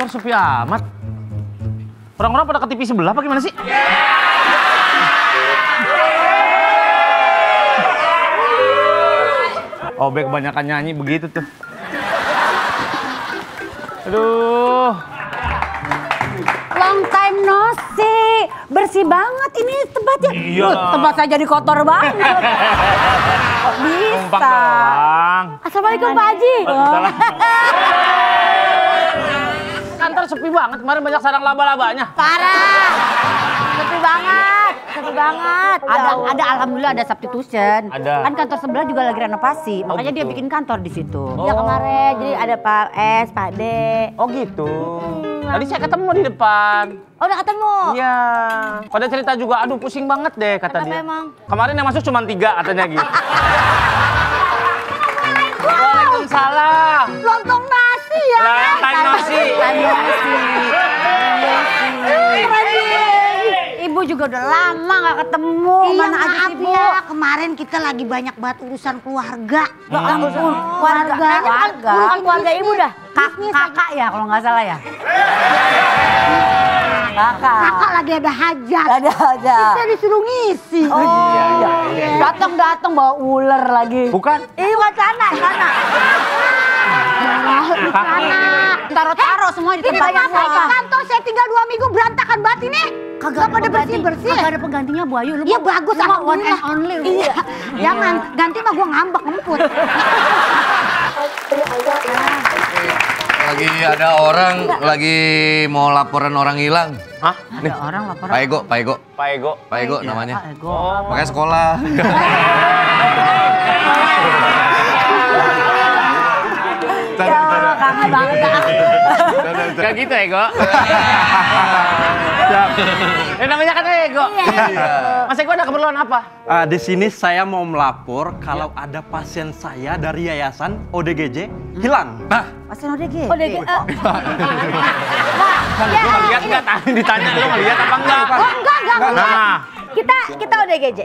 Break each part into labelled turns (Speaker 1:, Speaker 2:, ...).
Speaker 1: Kantor sepi amat. Orang-orang pada ke TV sebelah apa gimana sih? Obek kebanyakan nyanyi begitu tuh. Aduh.
Speaker 2: Long time no see. Bersih banget ini tempatnya.
Speaker 1: Iya.
Speaker 2: Tempat saya jadi kotor banget. Kok bisa?
Speaker 1: Numpang doang.
Speaker 2: Assalamualaikum Pak Haji.
Speaker 1: Waalaikumsalam. Kantor sepi banget, kemarin banyak sarang laba-labanya.
Speaker 2: Parah. Sepi banget. Sepi banget. Ada alhamdulillah ada substitution.
Speaker 1: Ada.
Speaker 2: Kan kantor sebelah juga lagi renovasi. Makanya dia
Speaker 1: gitu.
Speaker 2: bikin kantor di situ.
Speaker 1: Oh.
Speaker 2: Ya kemarin jadi ada Pak S, Pak D.
Speaker 1: Oh gitu. Tadi saya ketemu di depan.
Speaker 2: Oh udah ketemu?
Speaker 1: Iya. Pada cerita juga, aduh pusing banget deh kata
Speaker 2: Kenapa
Speaker 1: dia.
Speaker 2: emang?
Speaker 1: Kemarin yang masuk cuma 3 katanya gitu. Waalaikumsalam.
Speaker 2: Lontong nasi ya?
Speaker 1: Lontong nasi.
Speaker 2: Ibu juga udah lama gak ketemu.
Speaker 3: Iya,
Speaker 2: Mana aja
Speaker 3: maaf
Speaker 2: sih, Bu?
Speaker 3: ya, kemarin kita lagi banyak banget urusan keluarga.
Speaker 2: Ya ampun, keluarga. Urusan keluarga ibu dah. Kakak ya kalau nggak salah ya.
Speaker 3: Kakak lagi ada hajat.
Speaker 2: Ada aja.
Speaker 3: Kita disuruh ngisi.
Speaker 2: Oh, iya. Datang bawa ular lagi.
Speaker 1: Bukan.
Speaker 2: Iya, sana. Taruh semua di
Speaker 3: Ini
Speaker 2: tempat yang
Speaker 3: kenapa
Speaker 2: sama.
Speaker 3: kantor saya tinggal 2 minggu berantakan banget ini? Kagak pada bersih-bersih.
Speaker 2: Kagak ada penggantinya Bu Ayu.
Speaker 3: Iya bagus,
Speaker 2: sama one and
Speaker 3: alhamdulillah.
Speaker 2: only.
Speaker 3: Iya. Jangan, ganti mah gua ngambek ngemput.
Speaker 4: Lagi ada orang lagi mau laporan orang hilang.
Speaker 1: Hah?
Speaker 2: Ada orang laporan.
Speaker 4: Pak Ego.
Speaker 1: Pak Ego.
Speaker 4: Namanya.
Speaker 2: Pak Ego.
Speaker 4: Makanya sekolah.
Speaker 2: Ya, kangen banget dah.
Speaker 1: Gak gitu Ego. Namanya kan Ego. Mas Ego ada keperluan apa?
Speaker 5: Di sini saya mau melapor kalau ada pasien saya dari yayasan ODGJ hilang. Nah,
Speaker 2: Pasien ODG. ODG.
Speaker 1: Lu ngeliat nggak? Tadi ditanya lu ngeliat apa enggak?
Speaker 3: Oh enggak.
Speaker 1: Nah,
Speaker 6: Kita udah GJ.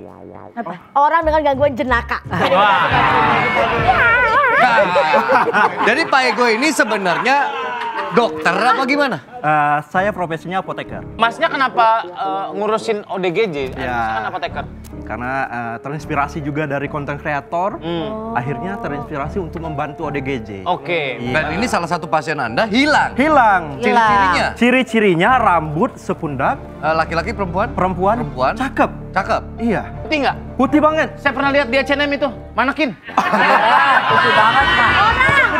Speaker 6: Orang dengan gangguan jenaka.
Speaker 1: wah.
Speaker 4: Jadi Pak Ego ini sebenarnya dokter apa gimana?
Speaker 5: saya profesinya apoteker
Speaker 1: Masnya kenapa ngurusin ODGJ?
Speaker 5: Ya.
Speaker 1: Saya kan apoteker.
Speaker 5: karena terinspirasi juga dari konten kreator. Akhirnya terinspirasi untuk membantu ODGJ.
Speaker 1: Oke.
Speaker 4: Dan ini salah satu pasien Anda hilang.
Speaker 5: Hilang.
Speaker 4: Ciri-cirinya?
Speaker 5: Ciri-cirinya rambut sepundak,
Speaker 4: Laki-laki perempuan?
Speaker 5: perempuan, cakep.
Speaker 4: Cakep.
Speaker 5: Iya,
Speaker 1: Putih nggak?
Speaker 5: putih banget.
Speaker 1: Saya pernah lihat di H&M itu, manekin.
Speaker 2: Putih banget, Pak.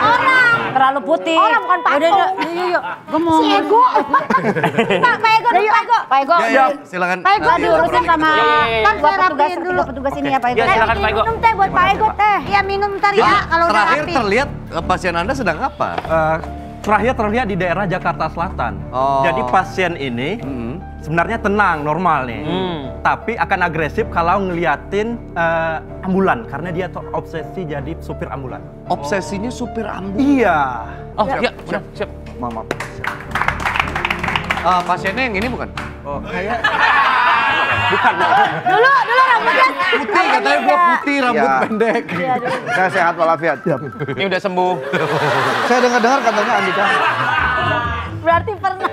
Speaker 3: Orang.
Speaker 2: Terlalu putih.
Speaker 6: Orang bukan patung.
Speaker 2: Yuk. Gue mau.
Speaker 3: Si Ego.
Speaker 6: Pak Ego.
Speaker 2: Pak Ego.
Speaker 4: Ya, silakan.
Speaker 3: Pak Ego
Speaker 2: Diurusin sama
Speaker 3: Kan saya
Speaker 2: petugas,
Speaker 3: rapiin dulu.
Speaker 2: petugas ini ya Pak Ego.
Speaker 1: Ya, silakan Pak Ego.
Speaker 6: Minum teh buat Pak Ego teh.
Speaker 3: Iya minum ntar ya kalau udah
Speaker 4: Terakhir
Speaker 3: rapi.
Speaker 4: terlihat pasien Anda sedang apa?
Speaker 5: Terakhir terlihat di daerah Jakarta Selatan.
Speaker 4: Oh.
Speaker 5: Jadi pasien ini sebenarnya tenang, normal nih. Tapi akan agresif kalau ngeliatin ambulan karena dia terobsesi jadi supir ambulan.
Speaker 4: Obsesinya supir ambulan.
Speaker 5: Iya.
Speaker 1: Oh, iya, udah, siap.
Speaker 5: Mama.
Speaker 4: Pasiennya yang ini bukan?
Speaker 5: Oh, kayak bukan.
Speaker 6: Dulu rambutnya.
Speaker 4: Putih, katanya gua putih, rambut
Speaker 7: Iya.
Speaker 4: pendek.
Speaker 7: Saya sehat walafiat.
Speaker 1: Ini udah sembuh.
Speaker 7: Saya dengar-dengar katanya Andika.
Speaker 6: Berarti pernah.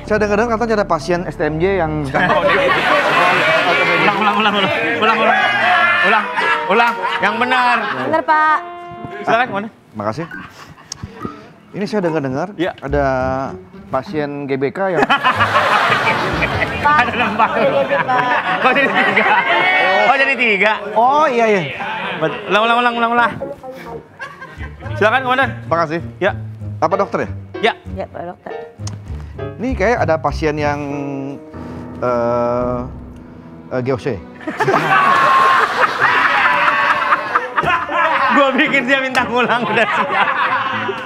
Speaker 7: Saya dengar-dengar katanya ada pasien STMJ yang
Speaker 1: Ulang. Yang benar.
Speaker 6: Bener Pak.
Speaker 1: Silakan kemana?
Speaker 7: Makasih. Ini saya dengar-dengar
Speaker 1: Ya.
Speaker 7: ada pasien GBK yang
Speaker 1: Ada nambah. Kok jadi 3? Oh, jadi 3.
Speaker 7: Oh iya.
Speaker 1: Ulang. Silakan komandan.
Speaker 7: Makasih.
Speaker 1: Ya.
Speaker 7: Apa dokter ya?
Speaker 1: Ya.
Speaker 6: Ya Pak Dokter.
Speaker 7: Ini kayak ada pasien yang GOC.
Speaker 1: Gua pikir dia minta ngulang udah siap.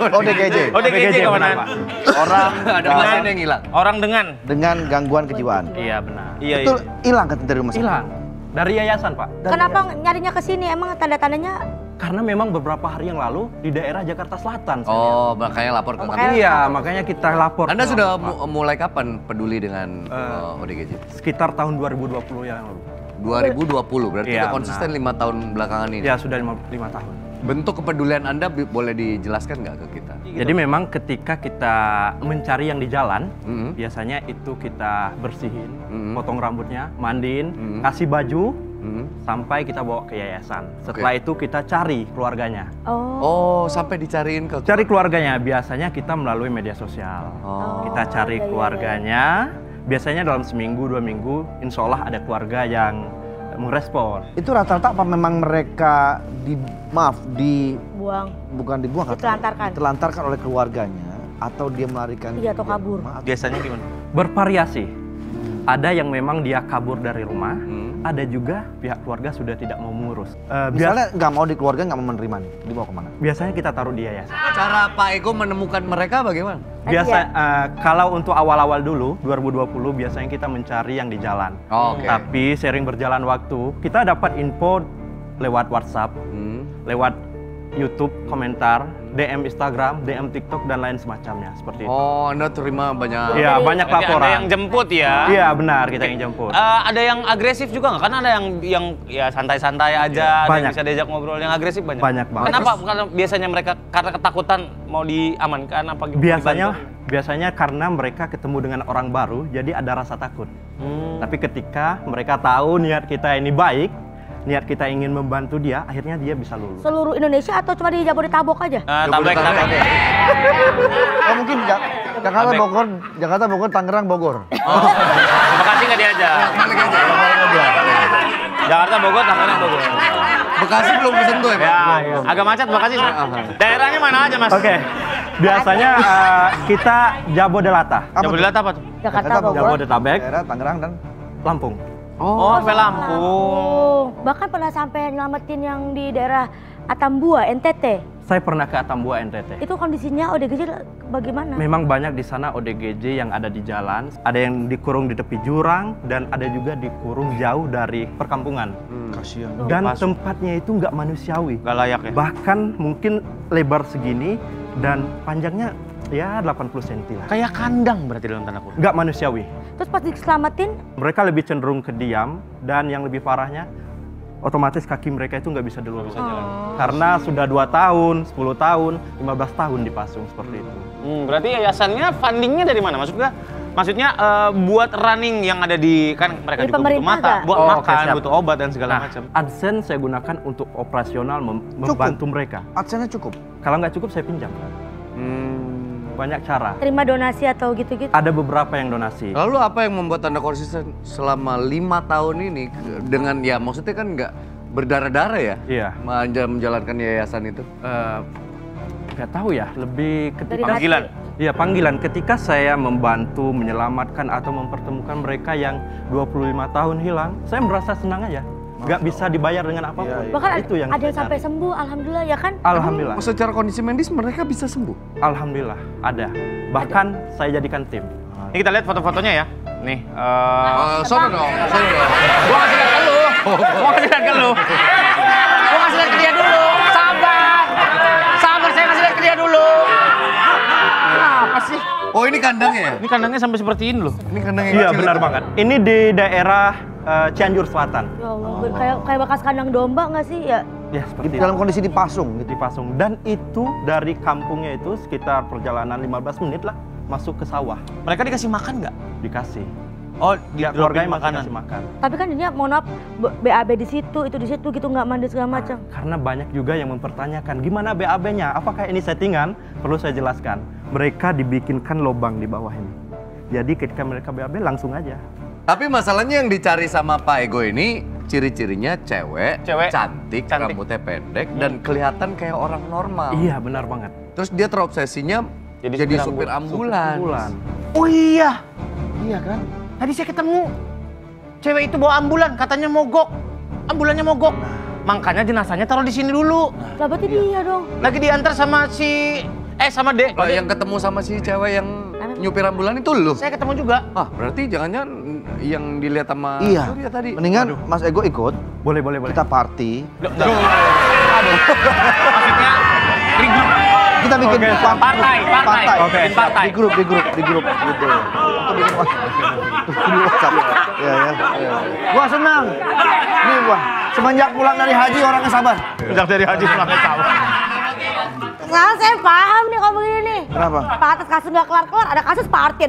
Speaker 7: ODGJ.
Speaker 1: ODGJ komandan.
Speaker 7: Orang
Speaker 4: Ada pasien yang hilang.
Speaker 1: Orang
Speaker 7: dengan gangguan kejiwaan.
Speaker 1: Iya benar. Iya.
Speaker 7: Betul hilang kan dari rumah sakit?
Speaker 5: Hilang. Dari yayasan, Pak.
Speaker 6: Kenapa nyarinya ke sini? Emang tanda-tandanya?
Speaker 5: Karena memang beberapa hari yang lalu di daerah Jakarta Selatan.
Speaker 4: Oh, makanya lapor ke kami.
Speaker 5: Iya, makanya kita lapor.
Speaker 4: Anda
Speaker 5: ke
Speaker 4: sudah
Speaker 5: Pak.
Speaker 4: mulai kapan peduli dengan ODGJ?
Speaker 5: Sekitar tahun 2020 yang lalu.
Speaker 4: 2020, berarti
Speaker 5: Iya,
Speaker 4: udah konsisten 5 tahun belakangan ini.
Speaker 5: Ya, sudah 5 tahun.
Speaker 4: Bentuk kepedulian Anda boleh dijelaskan nggak ke kita?
Speaker 5: Jadi memang ketika kita mencari yang di jalan, biasanya itu kita bersihin, potong rambutnya, mandiin, kasih baju, sampai kita bawa ke yayasan. Setelah itu kita cari keluarganya.
Speaker 4: Oh, sampai dicariin ke
Speaker 5: Cari keluarganya, biasanya kita melalui media sosial. Kita cari keluarganya, biasanya dalam seminggu, 2 minggu, insya Allah ada keluarga yang merespon.
Speaker 7: Itu rata-rata apa memang mereka bukan dibuang, ditelantarkan oleh keluarganya atau dia melarikan
Speaker 6: Iya, atau kabur.
Speaker 1: Biasanya gimana?
Speaker 5: Bervariasi. Ada yang memang dia kabur dari rumah, ada juga pihak keluarga sudah tidak mau mengurus.
Speaker 7: Misalnya nggak mau di keluarga, nggak mau menerima nih, dibawa kemana?
Speaker 5: Biasanya kita taruh di yayasan.
Speaker 4: Cara Pak Ego menemukan mereka bagaimana?
Speaker 5: Biasa kalau untuk awal-awal dulu 2020 biasanya kita mencari yang di jalan. Tapi sering berjalan waktu, kita dapat info lewat WhatsApp, lewat YouTube, komentar, DM Instagram, DM TikTok dan lain semacamnya seperti itu.
Speaker 4: Oh, Anda terima banyak.
Speaker 5: Iya, banyak laporan.
Speaker 1: Ada yang jemput ya?
Speaker 5: Iya, benar, kita yang jemput.
Speaker 1: Ada yang agresif juga nggak? Kan ada yang ya santai-santai aja, ada yang
Speaker 5: Banyak.
Speaker 1: bisa diajak ngobrol, yang agresif banyak.
Speaker 5: Banyak banget.
Speaker 1: Kenapa? Karena biasanya mereka karena ketakutan mau diamankan apa gimana?
Speaker 5: Biasanya karena mereka ketemu dengan orang baru, jadi ada rasa takut. Tapi ketika mereka tahu niat kita ini baik, niat kita ingin membantu dia, akhirnya dia bisa lulus.
Speaker 6: Seluruh Indonesia atau cuma di Jabodetabek aja?
Speaker 1: Tabek.
Speaker 7: Oh mungkin Jakarta, Bogor, Tangerang, Bogor.
Speaker 1: Bekasi nggak diajak. Jakarta, Bogor, Tangerang, Bogor.
Speaker 4: Bekasi belum kesentuh ya, Pak?
Speaker 1: Ya, agak macet Bekasi. Daerahnya mana aja, Mas?
Speaker 5: Oke. Biasanya kita Jabodelata.
Speaker 1: Jabodetabek apa tuh?
Speaker 6: Jakarta, Bogor.
Speaker 5: Jabodetabek,
Speaker 7: Daerah Tangerang dan
Speaker 5: Lampung.
Speaker 1: Oh, sampai Lampung.
Speaker 6: Bahkan pernah sampai nyelamatin yang di daerah Atambua, NTT.
Speaker 5: Saya pernah ke Atambua, NTT.
Speaker 6: Itu kondisinya ODGJ bagaimana?
Speaker 5: Memang banyak di sana ODGJ yang ada di jalan, ada yang dikurung di tepi jurang dan ada juga dikurung jauh dari perkampungan.
Speaker 7: kasihan.
Speaker 5: Dan tempatnya itu nggak manusiawi.
Speaker 1: Nggak layak ya?
Speaker 5: Bahkan mungkin lebar segini dan panjangnya ya 80 cm lah.
Speaker 1: Kayak kandang berarti dalam tanda kutip.
Speaker 5: Nggak manusiawi.
Speaker 6: Terus pas diselamatin,
Speaker 5: Mereka lebih cenderung ke diam dan yang lebih parahnya otomatis kaki mereka itu nggak bisa diluruskan jalan. Karena sudah 2 tahun, 10 tahun, 15 tahun dipasung seperti itu.
Speaker 1: Berarti yayasannya fundingnya dari mana? Maksudnya buat running yang ada di, kan mereka
Speaker 6: Dari
Speaker 1: juga butuh
Speaker 6: pemerintah
Speaker 1: mata,
Speaker 6: nggak?
Speaker 1: buat
Speaker 5: Oh, oke,
Speaker 1: makan,
Speaker 5: siap.
Speaker 1: butuh obat dan segala macam.
Speaker 5: AdSense saya gunakan untuk operasional membantu mereka.
Speaker 7: AdSense-nya cukup.
Speaker 5: Kalau nggak cukup saya pinjam. Banyak cara.
Speaker 6: terima donasi atau gitu-gitu.
Speaker 5: Ada beberapa yang donasi.
Speaker 4: Lalu apa yang membuat Anda konsisten selama 5 tahun ini dengan ya maksudnya kan nggak berdarah-darah ya?
Speaker 5: Iya.
Speaker 4: Menjalankan yayasan itu?
Speaker 5: Nggak tahu ya, lebih
Speaker 6: Dari
Speaker 5: ketika
Speaker 1: Panggilan.
Speaker 5: Iya, panggilan. Ketika saya membantu menyelamatkan atau mempertemukan mereka yang 25 tahun hilang, saya merasa senang aja. Nggak bisa dibayar dengan apapun.
Speaker 6: Bahkan
Speaker 5: Itu yang
Speaker 6: ada
Speaker 5: saya
Speaker 6: yang sampai
Speaker 5: cari.
Speaker 6: sembuh, alhamdulillah ya kan?
Speaker 5: Alhamdulillah.
Speaker 4: Secara kondisi medis mereka bisa sembuh?
Speaker 5: Alhamdulillah ada. Bahkan saya jadikan tim.
Speaker 1: Ini kita lihat foto-fotonya ya. Nih,
Speaker 4: Sono dong.
Speaker 1: gua kasih lihat ke lu. Gua kasih lihat ke lu. Gua kasih lihat ke dia dulu. Sabar. Sabar, saya kasih lihat ke dia dulu. Apa sih?
Speaker 4: Oh ini kandangnya ya?
Speaker 1: Ini kandangnya sampai seperti ini loh.
Speaker 4: Ini kandang yang
Speaker 5: Iya,
Speaker 4: kecil
Speaker 5: benar
Speaker 4: itu?
Speaker 5: banget. Ini di daerah Cianjur Selatan.
Speaker 6: Ya Allah, kayak bekas kandang domba nggak sih ya?
Speaker 5: Ya, seperti
Speaker 7: Dalam kondisi dipasung gitu.
Speaker 5: dipasung. Dan itu dari kampungnya itu sekitar perjalanan 15 menit lah masuk ke sawah.
Speaker 1: Mereka dikasih makan nggak?
Speaker 5: Dikasih.
Speaker 1: Oh,
Speaker 5: Ya, keluarganya masih kasih makan.
Speaker 6: Tapi kan ini mohon maaf, BAB di situ, itu di situ gitu nggak mandi segala macam.
Speaker 5: Karena banyak juga yang mempertanyakan gimana BAB-nya, apakah ini settingan? Perlu saya jelaskan. Mereka dibikinkan lubang di bawah ini. Jadi ketika mereka BAB langsung aja.
Speaker 4: Tapi masalahnya yang dicari sama Pak Ego ini ciri-cirinya cewek, cantik,
Speaker 1: cantik.
Speaker 4: rambutnya pendek, dan kelihatan kayak orang normal.
Speaker 5: Iya, benar banget.
Speaker 4: Terus dia terobsesinya jadi supir ambulans.
Speaker 1: Oh iya,
Speaker 7: Iya kan?
Speaker 1: tadi saya ketemu cewek itu bawa ambulan, katanya mogok. Ambulannya mogok. Makanya jenazahnya taruh di sini dulu.
Speaker 6: Lah berarti dia dong.
Speaker 1: Lagi diantar sama sama Dek.
Speaker 4: Oh, yang ketemu sama si cewek yang nyupir ambulan itu lu?
Speaker 1: Saya ketemu juga.
Speaker 4: Ah, berarti jangan-jangan yang dilihat sama
Speaker 7: Iya.
Speaker 4: Surya tadi.
Speaker 7: Mendingan Mas Ego ikut,
Speaker 5: Boleh.
Speaker 7: kita party.
Speaker 1: Maksudnya ribut.
Speaker 7: Kita bikin
Speaker 1: Partai.
Speaker 7: Oke,
Speaker 1: Bikin partai.
Speaker 7: di grup gitu. Kita bikin WhatsApp. Ya. Gua senang. Nih gua semenjak pulang dari haji orangnya sabar.
Speaker 5: Sejak dari haji pulangnya sama.
Speaker 6: Sekarang saya paham nih kalau begini nih.
Speaker 7: Kenapa?
Speaker 6: Pak atas kasus nggak kelar-kelar, ada kasus party.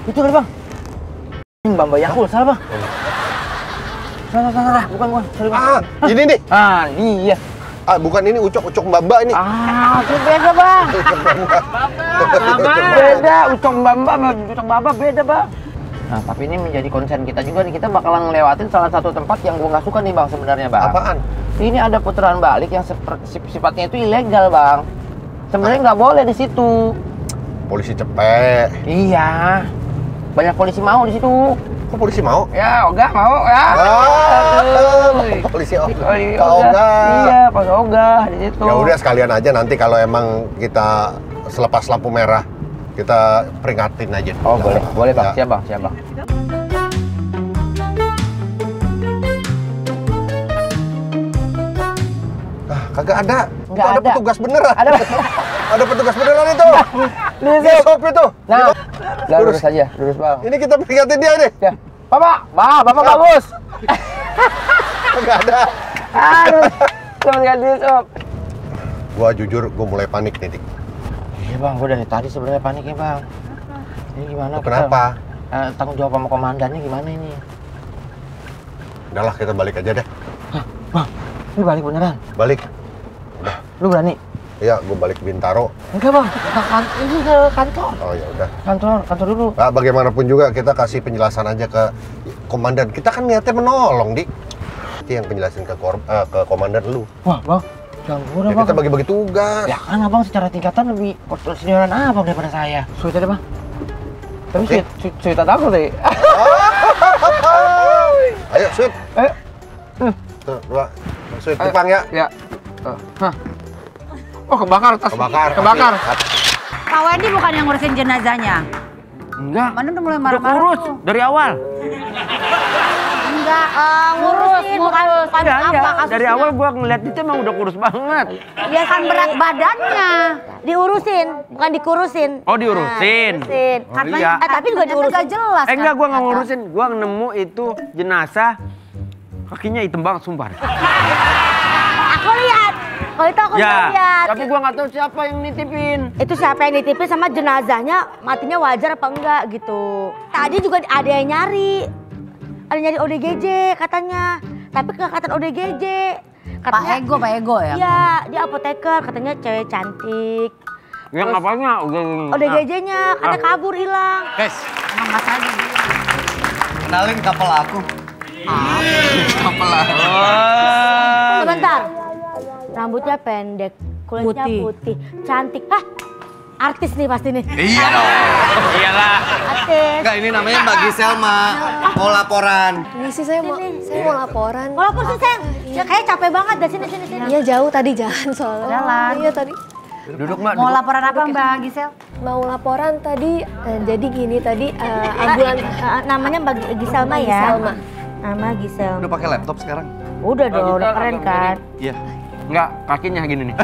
Speaker 1: Itu kali bang. Mbak Yakul, salah bang. Salah, bukan. Sorry bang.
Speaker 8: Ini nih.
Speaker 1: Iya.
Speaker 8: Bukan ini ucok Mbak ini.
Speaker 1: Itu beda bang. Beda, ucok Mbak beda bang. Nah, tapi ini menjadi konsen kita juga nih. Kita bakalan ngelewatin salah satu tempat yang gua nggak suka nih bang sebenarnya bang.
Speaker 8: Apaan?
Speaker 1: Ini ada putaran balik yang sifatnya itu ilegal bang. Sebenarnya nggak boleh di situ.
Speaker 8: Polisi cepet.
Speaker 1: Iya. Banyak polisi mau di situ.
Speaker 8: Kok polisi mau?
Speaker 1: Ya, Oga mau ya.
Speaker 8: Polisi Pak
Speaker 1: Oga.
Speaker 8: Oga.
Speaker 1: Iya, Pak Oga di situ.
Speaker 8: Ya udah sekalian aja nanti kalau emang kita selepas lampu merah kita peringatin aja.
Speaker 1: Oh, boleh Bang.
Speaker 8: Ya.
Speaker 1: Siap Bang.
Speaker 8: Kagak ada.
Speaker 1: Nggak
Speaker 8: Itu ada
Speaker 1: ada.
Speaker 8: petugas beneran.
Speaker 1: Ada.
Speaker 8: Ada petugas beneran itu. Di shop itu.
Speaker 1: Nah, lurus aja, lurus Bang.
Speaker 8: Ini kita peringatin dia nih.
Speaker 1: Ya. Bapak bagus.
Speaker 8: Kagak ada.
Speaker 1: Aduh. Jangan ganti shop.
Speaker 8: Gua jujur, gua mulai panik nih, Dik.
Speaker 1: Iya Bang, gua dari tadi sebenarnya paniknya Bang. Ini gimana?
Speaker 8: Kenapa?
Speaker 1: Tanggung jawab sama komandannya gimana ini?
Speaker 8: Udahlah, kita balik aja deh.
Speaker 1: Bang, ini balik beneran?
Speaker 8: Balik.
Speaker 1: Lu berani?
Speaker 8: Iya, gua balik Bintaro.
Speaker 1: Enggak Bang, ini ke kantor.
Speaker 8: Oh ya udah.
Speaker 1: Kantor dulu.
Speaker 8: Nah, bagaimanapun juga kita kasih penjelasan aja ke komandan. Kita kan niatnya menolong, Dik. Itu yang penjelasin ke komandan lu.
Speaker 1: Wah Bang, jangan udah
Speaker 8: Ya,
Speaker 1: Bang.
Speaker 8: kita bagi-bagi tugas.
Speaker 1: Ya kan Abang secara tingkatan lebih senioran Abang daripada saya. Sulit aja Bang. Tapi sulit takut deh.
Speaker 8: Ayo, Sweet.
Speaker 1: Ayo.
Speaker 8: Tuh, dua. Sweet, Jepang ya.
Speaker 1: Ya. Oh, kebakar tas.
Speaker 8: Kebakar.
Speaker 2: Pak Wendy bukan yang ngurusin jenazahnya.
Speaker 1: Enggak.
Speaker 2: Mana udah mulai marah-marah
Speaker 1: Urus
Speaker 2: tuh.
Speaker 1: dari awal.
Speaker 6: Enggak, ngurusin bukan
Speaker 1: Iya.
Speaker 6: kasusnya.
Speaker 1: Dari awal gua ngeliat itu emang udah kurus banget.
Speaker 6: Ya kan berat badannya. Diurusin, bukan dikurusin.
Speaker 1: Oh, diurusin.
Speaker 6: Diurusin.
Speaker 1: Iya.
Speaker 6: Tapi juga diurusin.
Speaker 2: Gak jelas
Speaker 1: Enggak,
Speaker 2: kan
Speaker 1: gua nggak
Speaker 2: ternyata.
Speaker 1: ngurusin. Gua nemu itu jenazah kakinya hitam banget, sumpah.
Speaker 6: Aku lihat. Kalau itu aku
Speaker 1: Ya,
Speaker 6: lihat.
Speaker 1: tapi gua nggak tahu siapa yang nitipin.
Speaker 6: Itu siapa yang nitipin sama jenazahnya matinya wajar apa enggak gitu. Tadi juga ada yang nyari. Ada nyari ODGJ katanya. Tapi kelihatan ODGJ.
Speaker 2: Pak Ego ya?
Speaker 6: Iya, dia apoteker, katanya cewek cantik.
Speaker 1: Yang apanya?
Speaker 6: ODGJ-nya katanya kabur hilang.
Speaker 4: Guys,
Speaker 2: Emang nggak saja.
Speaker 4: kenalin kapal aku. Kapal aku.
Speaker 6: Sebentar. Rambutnya pendek, kulitnya putih, cantik. Hah? Artis nih pasti nih.
Speaker 4: Iya dong.
Speaker 1: Iyalah.
Speaker 6: Artis.
Speaker 4: Enggak, ini namanya Mbak Giselma. Mau laporan.
Speaker 9: Ini sih saya mau laporan.
Speaker 6: Walaupun sih sayang, ya kayak capek banget dah sini.
Speaker 9: Iya jauh tadi jalan soalnya.
Speaker 2: Jalan.
Speaker 9: Iya tadi.
Speaker 1: Duduk Mbak.
Speaker 2: Mau laporan apa Mbak Gisel?
Speaker 9: Mau laporan tadi, jadi gini tadi ambulan
Speaker 6: Namanya Mbak Giselma ya?
Speaker 9: Giselma.
Speaker 6: Nama Giselma.
Speaker 4: Udah pakai laptop sekarang?
Speaker 6: Udah dong, udah keren kan?
Speaker 4: Iya.
Speaker 1: Enggak, kakinya gini nih.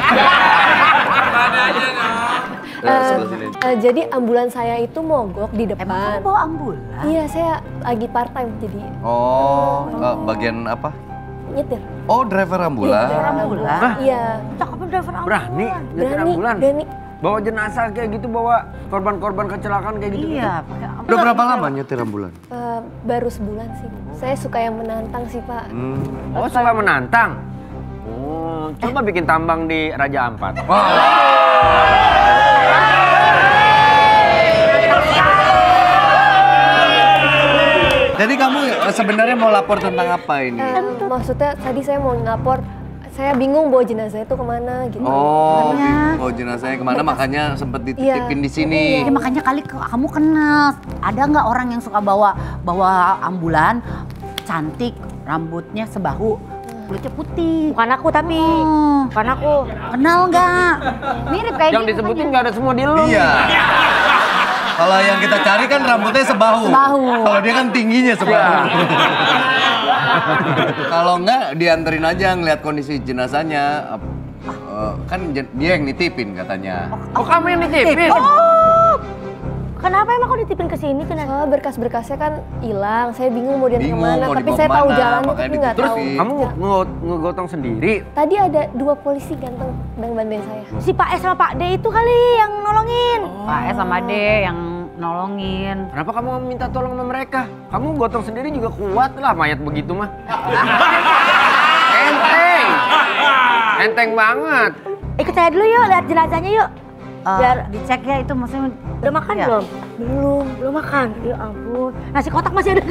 Speaker 4: Sebelah sini.
Speaker 9: Jadi ambulan saya itu mogok di depan.
Speaker 2: Emang kamu bawa ambulan?
Speaker 9: Iya, saya lagi part time jadi
Speaker 4: Oh, bagian apa?
Speaker 9: nyetir.
Speaker 4: Oh, driver ambulan.
Speaker 2: Ambulan?
Speaker 9: Iya.
Speaker 6: Cakep driver ambulan.
Speaker 1: Berani nyetir ambulan.
Speaker 9: Berani.
Speaker 1: Bawa jenazah kayak gitu, bawa korban-korban kecelakaan kayak gitu.
Speaker 2: Iya, pakai ambulan.
Speaker 4: Udah berapa lama nyetir ambulan?
Speaker 9: Baru sebulan sih. Saya suka yang menantang sih, Pak.
Speaker 1: Oh, suka menantang. Oh, coba bikin tambang di Raja Ampat.
Speaker 4: Jadi kamu sebenarnya mau lapor tentang apa ini?
Speaker 9: Maksudnya tadi saya mau ngapor, saya bingung bawa jenazah itu kemana gitu.
Speaker 4: Oh, oh jenazahnya kemana? Makanya sempet dititipin di sini.
Speaker 2: Ya makanya kali kamu kenal. Ada nggak orang yang suka bawa ambulan, cantik, rambutnya sebahu, kulitnya putih.
Speaker 6: Bukan aku tapi. Bukan aku.
Speaker 2: Kenal nggak? Mirip kayak
Speaker 1: Yang
Speaker 2: gini
Speaker 1: disebutin
Speaker 2: makanya.
Speaker 1: nggak ada semua di lu.
Speaker 4: Iya. Kalau yang kita cari kan rambutnya sebahu. Kalau dia kan tingginya sebahu. Kalau enggak dianterin aja ngeliat kondisi jenazahnya. Kan dia yang nitipin katanya.
Speaker 1: Oh, kamu yang nitipin?
Speaker 6: Kenapa emang kok ditipin ke sini?
Speaker 9: Soalnya berkas-berkasnya kan hilang. Saya bingung mau diantar
Speaker 4: Bingung,
Speaker 9: kemana.
Speaker 4: mau
Speaker 9: Tapi
Speaker 4: dibawa
Speaker 9: saya tahu
Speaker 4: kemana,
Speaker 9: jalannya
Speaker 4: makanya
Speaker 9: tapi nggak
Speaker 4: terus
Speaker 9: tahu.
Speaker 1: Kamu ngegotong sendiri?
Speaker 9: Tadi ada 2 polisi ganteng yang bantuin saya.
Speaker 6: Si Pak S sama Pak D itu kali yang nolongin.
Speaker 2: Pak S sama D yang nolongin.
Speaker 1: Kenapa kamu minta tolong sama mereka? Kamu gotong sendiri juga kuat lah mayat begitu mah. Enteng. Enteng banget.
Speaker 6: Ikut saya dulu yuk, lihat jenazahnya yuk. Biar
Speaker 2: Dicek ya itu maksudnya.
Speaker 6: udah makan
Speaker 2: Ya.
Speaker 6: belum? Belum makan. Ya ampun. Nasi kotak masih ada.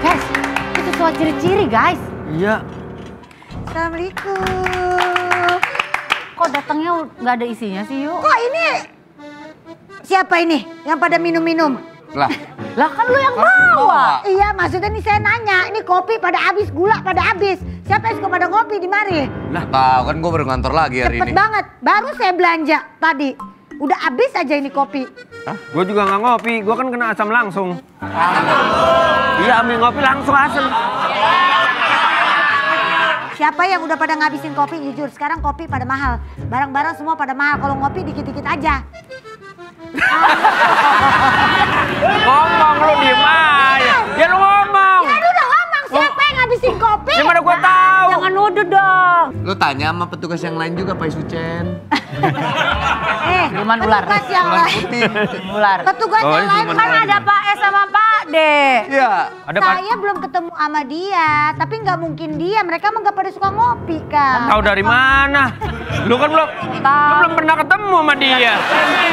Speaker 2: Guys, itu sesuai ciri-ciri guys.
Speaker 1: Iya.
Speaker 3: Assalamualaikum.
Speaker 2: Kok datangnya nggak ada isinya sih yuk?
Speaker 3: Kok ini? Siapa ini yang pada minum-minum?
Speaker 2: Lah kan lu yang bawa.
Speaker 3: Iya, maksudnya nih saya nanya, ini kopi pada habis, gula pada habis. Siapa yang suka pada ngopi di mari?
Speaker 4: Lah tahu kan gue baru ngantor lagi hari
Speaker 3: Cepet
Speaker 4: ini.
Speaker 3: banget, baru saya belanja tadi. Udah habis aja ini kopi.
Speaker 1: Gue juga nggak ngopi, gue kan kena asam langsung. Iya, ambil ngopi langsung asam.
Speaker 3: Siapa yang udah pada ngabisin kopi? Jujur, sekarang kopi pada mahal. Barang-barang semua pada mahal, kalau ngopi dikit-dikit aja.
Speaker 1: Ngomong lu diem aja. Ya lu ngomong.
Speaker 3: Ya udah ngomong, siapa yang ngabisin kopi?
Speaker 1: Gimana gue tahu?
Speaker 2: Jangan nuduh dong.
Speaker 4: Lu tanya sama petugas yang lain juga Pak Sucen.
Speaker 2: Siluman ular.
Speaker 3: Petugas yang lain.
Speaker 2: Ular.
Speaker 3: Petugas
Speaker 1: Oh,
Speaker 3: yang
Speaker 1: ini
Speaker 3: lain
Speaker 1: siluman
Speaker 3: kan
Speaker 1: ular.
Speaker 3: ada Pak S sama Pak D.
Speaker 4: Iya.
Speaker 1: Ada Pak.
Speaker 3: Saya belum ketemu sama dia, tapi nggak mungkin dia. Mereka mah nggak pada suka ngopi kan.
Speaker 1: Tahu dari mana? Lu kan belum pernah ketemu sama dia.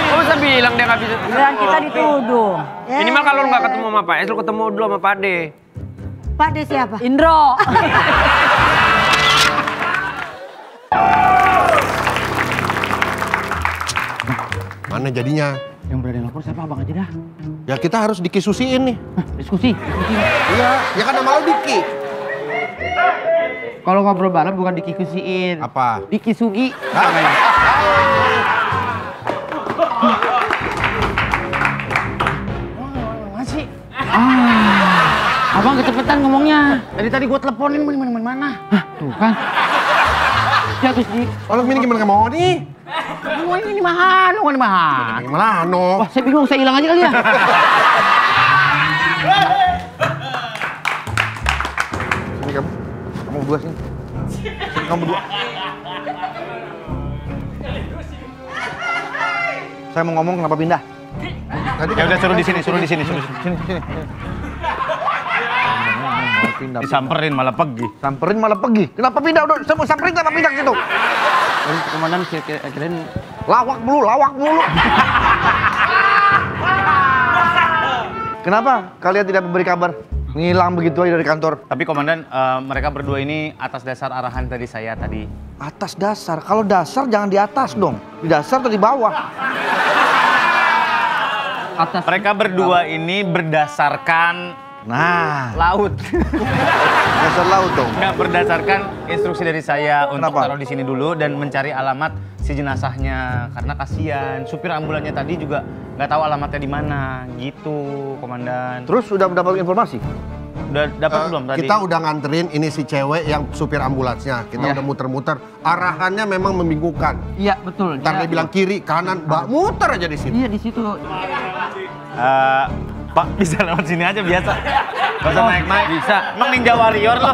Speaker 1: Kok bisa bilang dia nggak bisa?
Speaker 2: Dan kita dituduh.
Speaker 1: Ini mah kalau lu nggak ketemu sama Pak S, lu ketemu dulu sama Pak D.
Speaker 3: Pak D siapa?
Speaker 2: Indro.
Speaker 8: Mana jadinya?
Speaker 1: Yang berani lapor siapa abang aja dah.
Speaker 8: Ya kita harus dikisusiin nih.
Speaker 1: Diskusi.
Speaker 8: Iya, ya kan nama lo Diki.
Speaker 1: Kalau ngobrol bareng bukan dikikusiin.
Speaker 8: Apa?
Speaker 1: Dikisugi. Masih. Abang kecepatan ngomongnya. Dari tadi gua teleponin mana. Tuh kan. Ya terus di.
Speaker 8: Kalau ini gimana mau nih?
Speaker 1: Ini mahal.
Speaker 8: Gimana no?
Speaker 1: Wah, saya bingung, saya hilang aja kali ya.
Speaker 7: Sini kamu berdua sini. Sini kamu berdua. Saya mau ngomong kenapa pindah.
Speaker 5: Ya udah suruh di sini.
Speaker 7: Sini. Pindah.
Speaker 5: Disamperin malah pergi.
Speaker 7: Samperin malah pergi. Kenapa pindah? Udah saya mau samperin kenapa pindah gitu?
Speaker 1: Komandan kirain
Speaker 7: Lawak mulu. Kenapa kalian tidak memberi kabar? Ngilang begitu aja dari kantor.
Speaker 5: Tapi komandan, mereka berdua ini atas dasar arahan dari saya tadi.
Speaker 7: Atas dasar. Kalau dasar jangan di atas dong. Di dasar atau di bawah?
Speaker 5: Mereka berdua ini berdasarkan laut.
Speaker 7: Dasar laut dong.
Speaker 5: Nggak, berdasarkan instruksi dari saya untuk
Speaker 7: Kenapa?
Speaker 5: taruh di sini dulu dan mencari alamat si jenazahnya karena kasihan supir ambulannya tadi juga nggak tahu alamatnya di mana gitu, komandan.
Speaker 7: Terus sudah mendapat informasi?
Speaker 5: Udah dapat belum tadi?
Speaker 8: Kita udah nganterin ini si cewek yang supir ambulansnya. Kita udah muter-muter. Arahannya memang membingungkan.
Speaker 1: Iya, betul.
Speaker 8: Ntar dia bilang kiri, kanan, muter aja di sini.
Speaker 1: Iya, di situ.
Speaker 5: Pak, bisa lewat sini aja biasa. Gak usah naik-naik. Bisa. Emang Ninja Warrior loh.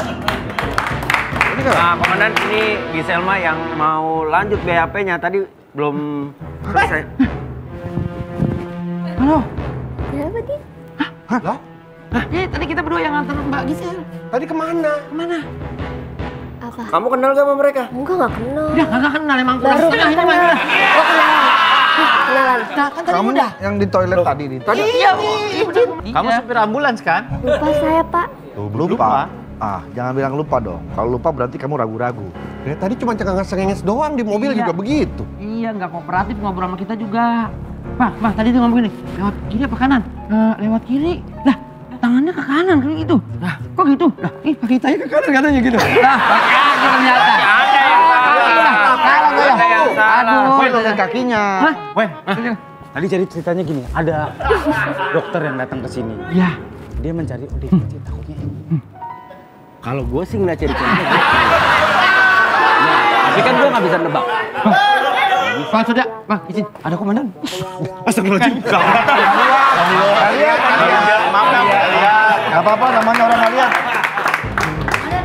Speaker 1: Nah, komandan, ini Giselma yang mau lanjut BAP-nya tadi belum selesai. Halo.
Speaker 9: Kenapa dia?
Speaker 8: Lah?
Speaker 1: Tadi kita berdua yang nganter Mbak Gisel.
Speaker 8: Tadi kemana?
Speaker 9: Apa?
Speaker 1: Kamu kenal gak sama mereka?
Speaker 9: Enggak, nggak kenal.
Speaker 1: Ya, nggak kenal emang.
Speaker 9: Baru
Speaker 1: Kurang setengah ini
Speaker 9: kenal.
Speaker 1: mah.
Speaker 9: Oh, kenalan. Kenalan.
Speaker 1: Nah, kan tadi
Speaker 7: Kamu
Speaker 1: udah.
Speaker 7: yang di toilet tadi di toilet.
Speaker 1: Iya, udah.
Speaker 5: Kamu supir ambulans kan?
Speaker 9: Lupa saya, Pak.
Speaker 7: Lupa. Jangan bilang lupa dong. Kalau lupa berarti kamu ragu-ragu.
Speaker 8: Ya, tadi cuma cengenges doang di mobil juga begitu.
Speaker 1: Iya, nggak kooperatif ngobrol sama kita juga. Bang, tadi tuh ngomong gini, lewat kiri apa kanan? Lewat kiri. Lah, tangannya ke kanan kayak gitu. Lah, kok gitu? Lah, kaki saya ke kanan katanya gitu. Lah, ternyata. Ada yang salah.
Speaker 7: Gue lihat kakinya.
Speaker 10: Weh, tadi jadi ceritanya gini, ada dokter yang datang ke sini. Iya. Dia mencari ODGJ, takutnya ini. Kalau gue sih nggak cari contoh. Tapi kan gue nggak bisa nebak.
Speaker 1: Bang, sudah. Bang, izin. Ada komandan.
Speaker 10: Astagfirullahaladzim.
Speaker 7: Kalian. Maaf ya, kalian. Gak apa-apa, namanya orang kalian.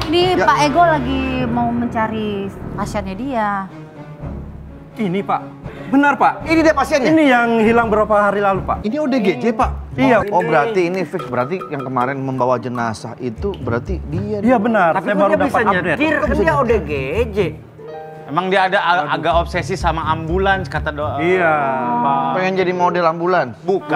Speaker 2: Ini Pak Ego lagi mau mencari pasiennya dia.
Speaker 5: Ini Pak, benar Pak.
Speaker 7: Ini dia pasiennya?
Speaker 5: Ini yang hilang beberapa hari lalu Pak.
Speaker 7: Ini ODGJ Pak?
Speaker 5: Iya.
Speaker 7: Oh berarti ini fix, berarti yang kemarin membawa jenazah itu berarti dia.
Speaker 5: Iya benar,
Speaker 10: Tapi
Speaker 5: saya
Speaker 10: kok
Speaker 5: baru
Speaker 10: dia bisa
Speaker 5: dapat update.
Speaker 10: nyetir, kan dia ODGJ. Emang dia ada agak obsesi sama ambulans kata doa.
Speaker 5: Iya.
Speaker 7: Pengen jadi model ambulans?
Speaker 10: Bukan.